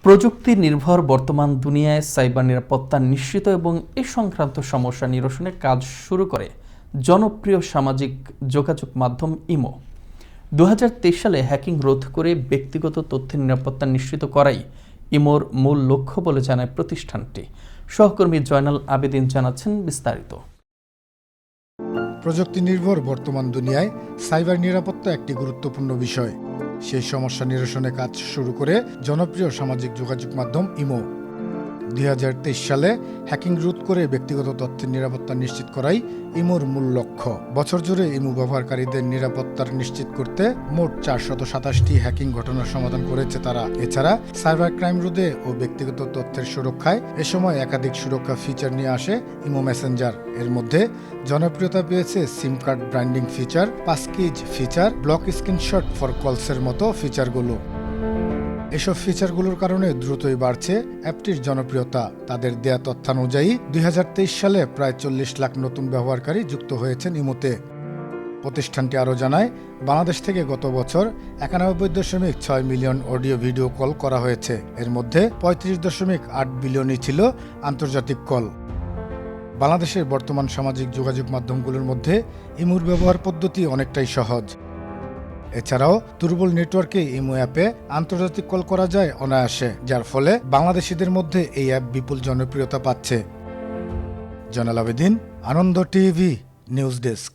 প্রযুক্তি নির্ভর বর্তমান দুনিয়ায় সাইবার নিরাপত্তা নিশ্চিত এবং এ সংক্রান্ত সমস্যা নিরসনে কাজ শুরু করে জনপ্রিয় সামাজিক যোগাযোগ মাধ্যম ইমো। 2023 সালে হ্যাকিং রোধ করে ব্যক্তিগত তথ্যের নিরাপত্তা নিশ্চিত করাই ইমোর মূল লক্ষ্য বলে জানায় প্রতিষ্ঠানটি। সহকর্মী জয়নাল আবেদিন জানাচ্ছেন বিস্তারিত। প্রযুক্তি নির্ভর বর্তমান দুনিয়ায় সাইবার নিরাপত্তা একটি গুরুত্বপূর্ণ বিষয়। সেই সমস্যা নিরসনে কাজ শুরু করে জনপ্রিয় সামাজিক যোগাযোগ মাধ্যম ইমো। 2023 সালে হ্যাকিং রোধ করে ব্যক্তিগত তথ্যের নিরাপত্তা নিশ্চিত করাই ইমোর মূল লক্ষ্য। বছর জুড়ে ইমো ব্যবহারকারীদের নিরাপত্তার নিশ্চিত করতে মোট 427টি হ্যাকিং ঘটনার সমাধান করেছে তারা। এছাড়া সাইবার ক্রাইম রোধে ও ব্যক্তিগত তথ্যের সুরক্ষায় এ সময় একাধিক সুরক্ষা ফিচার নিয়ে আসে ইমো মেসেঞ্জার। এর মধ্যে জনপ্রিয়তা পেয়েছে SIM card branding feature, passkeys feature, block screenshot for কলসের মতো ফিচারগুলো। এসব ফিচারগুলোর কারণে দ্রুতই বাড়ছে অ্যাপটির জনপ্রিয়তা। তাদের দেয়া তথ্যানুযায়ী 2023 সালে প্রায় 40 লাখ নতুন ব্যবহারকারী যুক্ত হয়েছেন ইমোতে। প্রতিষ্ঠানটি আরও জানায়, বাংলাদেশ থেকে গত বছর 91.6 মিলিয়ন অডিও ভিডিও কল করা হয়েছে। এর মধ্যে 35.8 বিলিয়নই ছিল আন্তর্জাতিক কল। বাংলাদেশের বর্তমান সামাজিক যোগাযোগ মাধ্যমগুলোর মধ্যে ইমোর ব্যবহার পদ্ধতি অনেকটাই সহজ। এছাড়াও দুর্বল নেটওয়ার্কে ইমো অ্যাপে আন্তর্জাতিক কল করা যায় অনায়াসে, যার ফলে বাংলাদেশিদের মধ্যে এই অ্যাপ বিপুল জনপ্রিয়তা পাচ্ছে। জয়নাল আবেদিন, আনন্দ টিভি, নিউজ ডেস্ক।